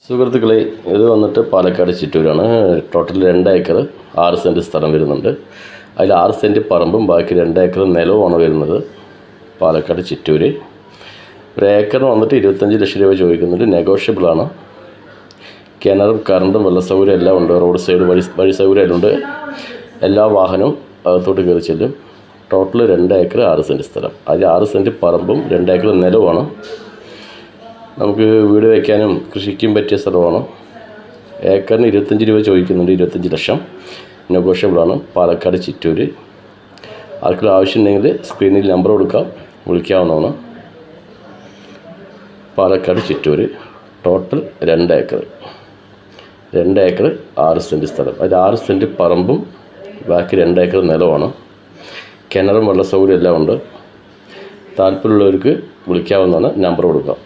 സുഹൃത്തുക്കളെ, ഇത് വന്നിട്ട് പാലക്കാട് ചിറ്റൂരാണ്. ടോട്ടൽ 2 ഏക്കർ 6 സെൻറ്റ് സ്ഥലം വരുന്നുണ്ട്. അതിൽ 6 സെൻറ്റ് പറമ്പും ബാക്കി 2 ഏക്കർ നിലവുമാണ് വരുന്നത്. പാലക്കാട് ചിറ്റൂര്. ഒരു ഏക്കറിന് വന്നിട്ട് 25 ലക്ഷം രൂപ ചോദിക്കുന്നുണ്ട്. നെഗോഷ്യബിളാണ്. കിണറും കറണ്ടും വെള്ള സൗകര്യം എല്ലാം ഉണ്ട്. റോഡ് സൈഡ് വഴി സൗകര്യം എല്ലാം ഉണ്ട്. എല്ലാ വാഹനവും അകത്തോട്ട് കയറി ചെല്ലും. ടോട്ടൽ 2 ഏക്കർ 6 സെൻറ്റ് സ്ഥലം. അതിൽ 6 സെൻറ്റ് പറമ്പും 2 ഏക്കർ നിലവുമാണ്. നമുക്ക് വീട് വയ്ക്കാനും കൃഷിക്കും പറ്റിയ സ്ഥലമാണ്. ഏക്കറിന് 25 രൂപ ചോദിക്കുന്നുണ്ട്. 25 ലക്ഷം നെഗോഷ്യബിളാണ്. പാലക്കാട് ചിറ്റൂര്. ആർക്കും ആവശ്യമുണ്ടെങ്കിൽ സ്ക്രീനിൽ നമ്പർ കൊടുക്കാം, വിളിക്കാവുന്നതാണ്. Palakkad Chittur. Total 2 acre 6 cent സ്ഥലം. അതിൽ 6 സെൻറ്റ് പറമ്പും ബാക്കി 2 ഏക്കർ നിലമാണ്. കിണറും വെള്ള സൗകര്യം എല്ലാം ഉണ്ട്. താല്പര്യമുള്ളവർക്ക് വിളിക്കാവുന്നതാണ്. നമ്പർ കൊടുക്കാം.